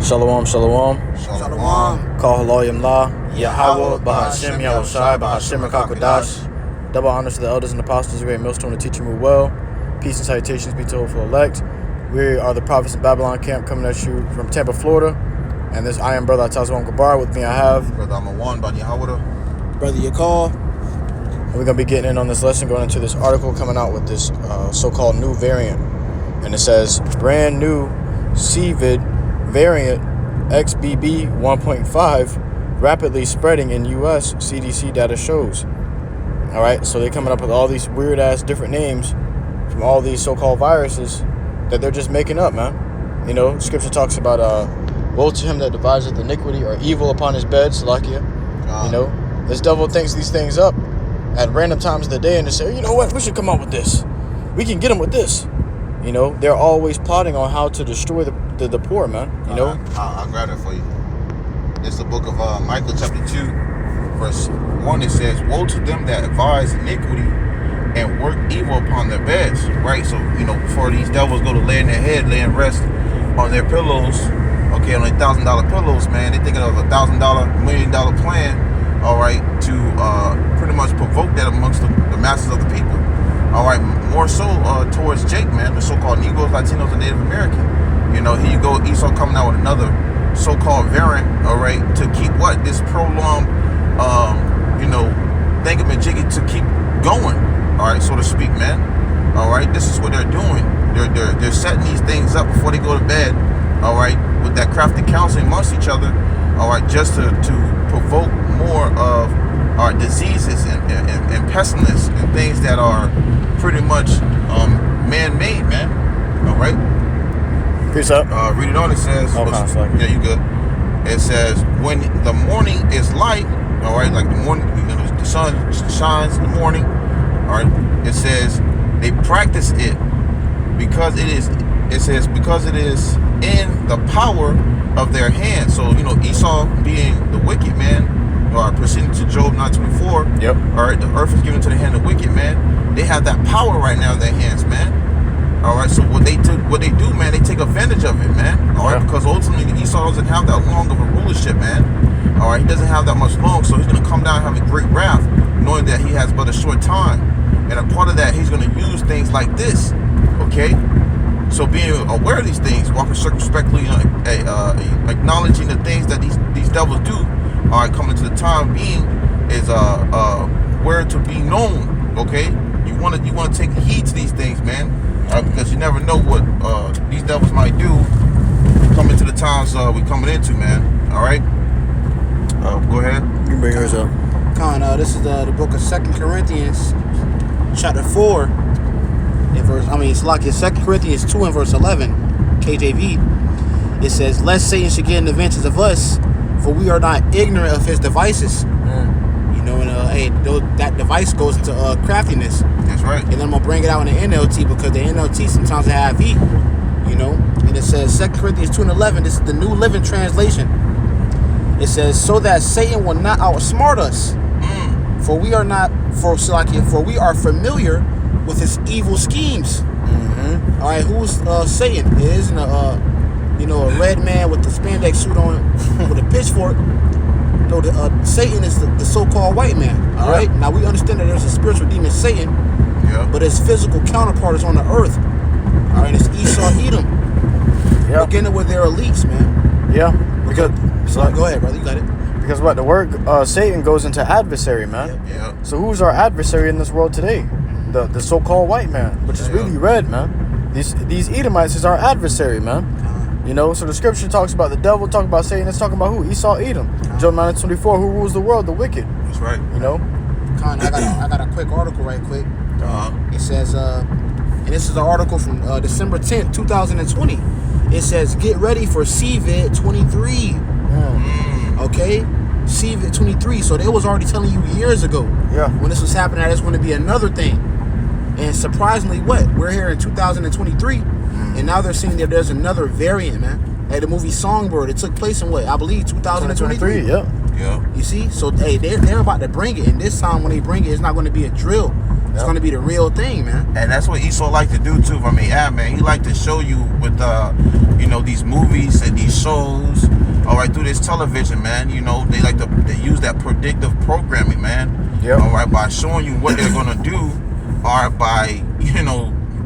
Shalom, shalom. Shalom. Call HALALYAM La. YAHAWAH, BAHASHAM, YAHAWASHI, BAHASHAM, and QADASH. Double honors to the elders and apostles, the great millstone to teach you well. Peace and salutations be to all for elect. We are the prophets in Babylon camp coming at you from Tampa, Florida. And this I am Brother Atazwan Gabar. With me I have Brother Amawan, Brother YAHAWAH. Brother Yakal. And we're going to be getting in on this lesson, going into this article coming out with this so-called new variant. And it says, brand new COVID variant XBB 1.5 rapidly spreading in U.S. CDC data shows. All right, so they're coming up with all these weird-ass different names from all these so-called viruses that they're just making up, man. You know, Scripture talks about, woe to him that deviseth iniquity or evil upon his bed, Salakia. You know, this devil thinks these things up at random times of the day and they say, you know what, we should come up with this. We can get them with this. You know, they're always plotting on how to destroy the poor, man. You know? I'll grab it for you. It's the book of Micah chapter 2, verse 1. It says, woe to them that advise iniquity and work evil upon their beds. Right? So, you know, before these devils go to lay in their head, lay and rest on their pillows, okay, on their $1,000 pillows, man, they're thinking of a $1,000, $1 million plan, all right, to pretty much provoke that amongst the masses of the people. All right, more so towards Jake, man, the so-called Negroes, Latinos, and Native American. You know, here you go, Esau coming out with another so-called variant, all right, to keep what? This prolonged, you know, thingamajiggy to keep going, all right, so to speak, man. All right, this is what they're doing. They're setting these things up before they go to bed, all right, with that crafty counseling amongst each other, all right, just to provoke more of our diseases and pestilence and things that are pretty much man-made, man. All right. Peace up. Read it on. It says, yeah, you good. It says, when the morning is light, all right, like the morning, you know, the sun shines in the morning. All right. It says they practice it because it is. It says because it is in the power of their hands. So you know, Esau being the wicked man. Proceeding to Job 9:24. Yep. All right, the earth is given to the hand of the wicked, man. They have that power right now in their hands, man. All right, so what they do, man, they take advantage of it, man. All right, because ultimately Esau doesn't have that long of a rulership, man. All right, he doesn't have that much long, so he's going to come down and have a great wrath, knowing that he has but a short time. And a part of that, he's going to use things like this, okay? So being aware of these things, walking circumspectly, acknowledging the things that these devils do. All right, coming to the time being is where to be known. Okay, you want to take heed to these things, man, because you never know what these devils might do coming to the times we coming into, man. All right, go ahead. You can bring yours up. This is the book of 2 Corinthians, chapter 4, in verse. It's like 2 Corinthians 2 and verse 11, KJV. It says, "Lest Satan should get an advantage of us. For we are not ignorant of his devices." You know, and that device goes to craftiness. That's right. And then I'm gonna bring it out in the NLT because the NLT sometimes have heat. You know, and it says 2 Corinthians 2 and 11. This is the New Living Translation. It says, "So that Satan will not outsmart us, for we we are familiar with his evil schemes." Mm-hmm. All right, who's Satan? It isn't a red man with the spandex suit on with a pitchfork. No, Satan is the so-called white man. All right. Now we understand that there's a spiritual demon, Satan. Yeah. But his physical counterpart is on the earth. All right. It's Esau, Edom. Yeah. Beginning with their elites, man. Yeah. Because go ahead, brother. You got it. Because what the word Satan goes into adversary, man. Yeah. So who's our adversary in this world today? The so-called white man, which is really red, man. These Edomites is our adversary, man. You know, so the scripture talks about the devil, talking about Satan, it's talking about who? Esau, Edom. Job 9:24, who rules the world? The wicked. That's right. You know? I got a quick article right quick. It says, and this is an article from December 10th, 2020. It says, get ready for CVID 23. Okay? CVID 23. So they was already telling you years ago. Yeah. When this was happening, that it's going to be another thing. And surprisingly, we're here in 2023. And now they're saying that there's another variant, man. Hey, the movie Songbird, it took place in I believe 2023. Yeah. You see? So, hey, they're about to bring it. And this time when they bring it, it's not going to be a drill. It's going to be the real thing, man. And that's what Esau like to do too. I mean, yeah, man, he like to show you with these movies and these shows, all right, through this television, man. They like to use that predictive programming, man. Yep. All right, by showing you what they're gonna do, or by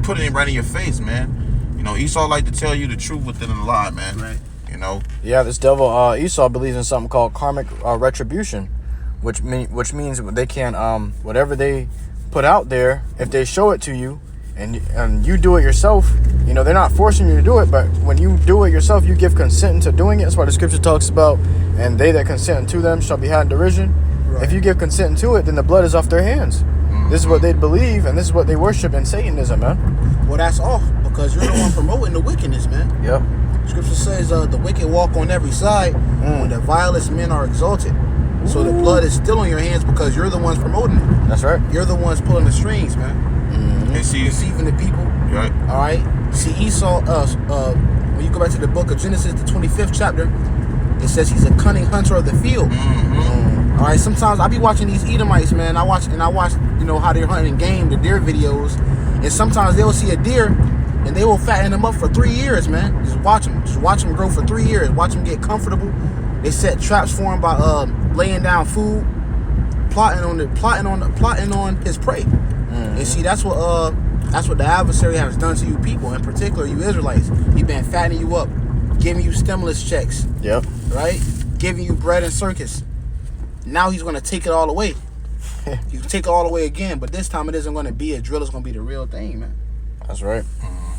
putting it right in your face, man. Esau like to tell you the truth within a lie, man. Right. Yeah, this devil Esau believes in something called karmic retribution, which means they can whatever they put out there, if they show it to you and you do it yourself, they're not forcing you to do it, but when you do it yourself, you give consent to doing it. That's why the scripture talks about, and they that consent to them shall be had in derision. Right. If you give consent to it, then the blood is off their hands. This is what they believe, and this is what they worship in Satanism, man. Well, that's off, because you're the one promoting the wickedness, man. Yep. Scripture says the wicked walk on every side when the vilest men are exalted. So the blood is still on your hands because you're the ones promoting it. That's right. You're the ones pulling the strings, man. And Deceiving the people. Right. All right. See, Esau, when you go back to the book of Genesis, the 25th chapter, it says he's a cunning hunter of the field. All right. Sometimes I be watching these Edomites, man. I watch, how they're hunting game, the deer videos. And sometimes they'll see a deer and they will fatten them up for 3 years, man. Just watch them grow for 3 years. Watch them get comfortable. They set traps for him by laying down food, plotting on his prey. And see, that's what the adversary has done to you people, in particular you Israelites. He been fattening you up, giving you stimulus checks. Yep. Right? Giving you bread and circus. Now he's gonna take it all away. He's take it all away again, but this time it isn't gonna be a drill. It's gonna be the real thing, man. That's right.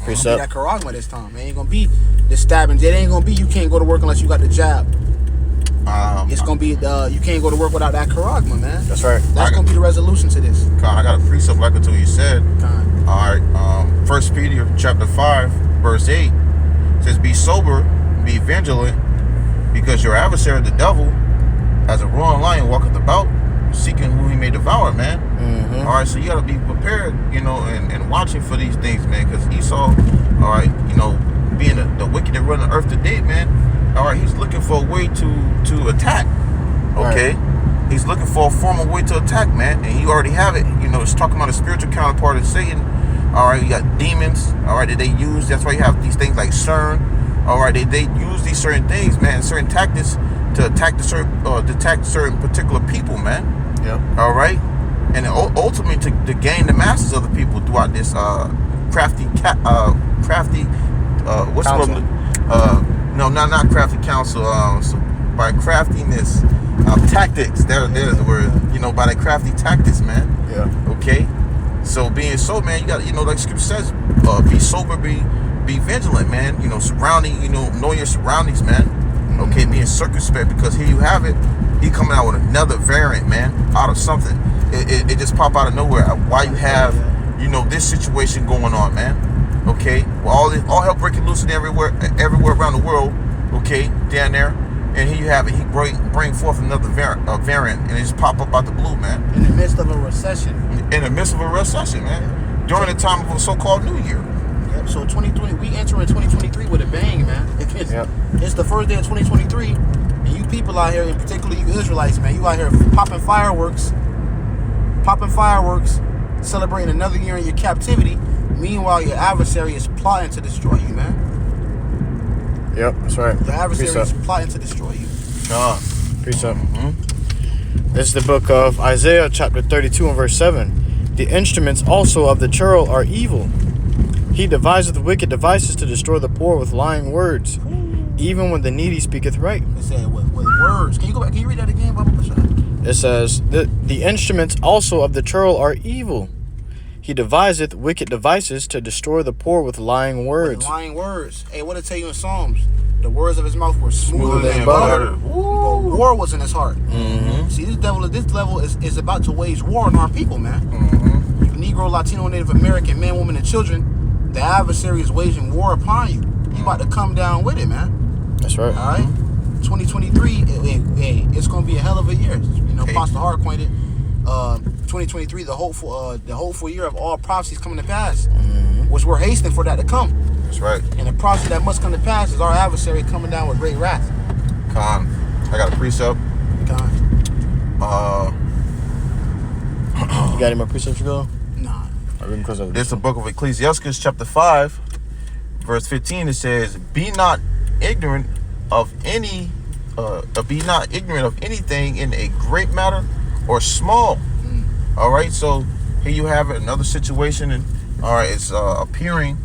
It's gonna be that charagma this time. It ain't gonna be the stabbing. It ain't gonna be you can't go to work unless you got the jab. It's gonna be you can't go to work without that charagma, man. That's right. That's gonna be the resolution to this. I got a precept like it to you said. All right. 1 Peter chapter 5 verse 8 says, "Be sober, be vigilant, because your adversary the devil, as a roaring lion, walketh about, seeking who he may devour, man." All right, so you gotta be prepared, and watching for these things, man, because Esau, all right, being the wicked that run the earth today, man. All right, he's looking for a way to attack. Okay, right. He's looking for a formal way to attack, man, and you already have it. It's talking about a spiritual counterpart of Satan. All right, you got demons. All right, that they use. That's why you have these things like CERN. All right, they use these certain things, man, certain tactics to attack certain particular people, man. Yep. All right, and ultimately to gain the masses of the people throughout this crafty. What's the word? No, not crafty counsel. So by craftiness, tactics. There's the word. By the crafty tactics, man. Yeah. Okay. So being so, man, you got like Scripture says, be sober, be vigilant, man. Surrounding, know your surroundings, man. Okay, being circumspect, because here you have it. He coming out with another variant, man, out of something. It just pop out of nowhere. Why you have, this situation going on, man. Okay, well, all hell breaking loose and everywhere around the world. Okay, down there, and here you have it. He bring forth another variant, and it just pop up out the blue, man. In the midst of a recession. In the midst of a recession, man. During the time of a so-called New Year. Yep. So 2020, we enter in 2023 with a bang, man. It's the first day of 2023, and you people out here, in particular you Israelites, man, you out here popping fireworks, celebrating another year in your captivity. Meanwhile, your adversary is plotting to destroy you, man. Yep, that's right. Your adversary is plotting to destroy you. Precept. This is the book of Isaiah, chapter 32 and verse 7. The instruments also of the churl are evil. He deviseth wicked devices to destroy the poor with lying words, even when the needy speaketh right. It said with words. Can you go back? Can you read that again, Baba Bashar? It says, the instruments also of the churl are evil. He deviseth wicked devices to destroy the poor with lying words. With lying words. Hey, what did it tell you in Psalms? The words of his mouth were smoother than butter. But war was in his heart. See, this level is about to wage war on our people, man. You Negro, Latino, Native American, men, women, and children, the adversary is waging war upon you. You about to come down with it, man. That's right. All right? 2023, it's going to be a hell of a year. Pastor Hart pointed 2023, the hopeful year of all prophecies coming to pass, which we're hastening for that to come. That's right. And the prophecy that must come to pass is our adversary coming down with great wrath. I got a precept. You got any more precepts to go? No, There's the book of Ecclesiastes, chapter 5, verse 15. It says, "Be not ignorant of anything in a great matter or small." All right, so here you have it, another situation, and all right, it's appearing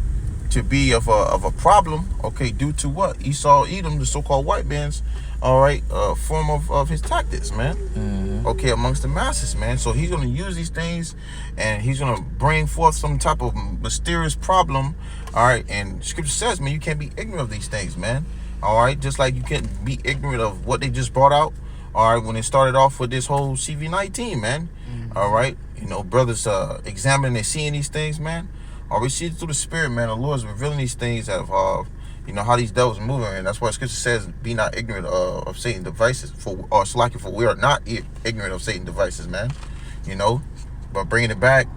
to be of a problem. Okay, due to what? Esau, Edom, the so-called white man's, all right, form of his tactics, man. Okay, amongst the masses, man. So he's gonna use these things, and he's gonna bring forth some type of mysterious problem. All right, and Scripture says, man, you can't be ignorant of these things, man. All right, just like you can't be ignorant of what they just brought out. All right, when it started off with this whole CV19, man. All right, you know, brothers examining and seeing these things, man. Or we see it through the Spirit, man. The Lord's revealing these things of, you know, how these devils are moving, and that's why Scripture says, "Be not ignorant of Satan's devices." For we are not ignorant of Satan's devices, man. You know, but bringing it back,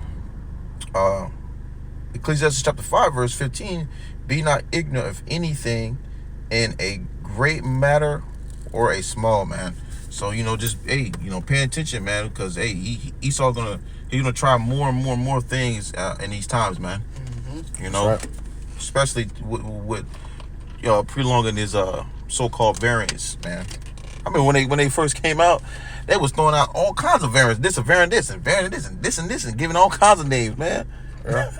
Ecclesiastes chapter 5, verse 15: "Be not ignorant of anything in a great matter or a small," man. So, you know, just, hey, you know, pay attention, man, because, hey, Esau's he's gonna try more and more things in these times, man. You know, right. Especially with prolonging his so-called variants, man. I mean, when they first came out, they was throwing out all kinds of variants. This, a variant, this, and variant, this, and this, and this, and giving all kinds of names, man. Yeah.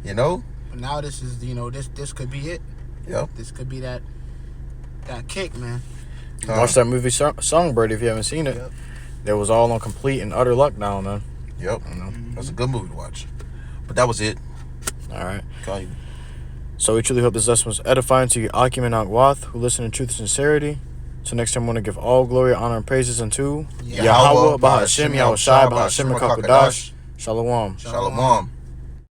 You know. Now this is, you know, this could be it. Yep. This could be that kick, man. Watch that movie Songbird if you haven't seen it. Yep. They was all on complete and utter lockdown, man. Yep. That's a good movie to watch. But that was it. All right. Okay. So we truly hope this lesson was edifying to you, Akim and Akwath, who listen in truth and sincerity. So next time, I want to give all glory, honor, and praises unto Yahawah, BAHASHAM, YAHAWASHI, BAHASHAM, QADASH. Shalom. Shalom.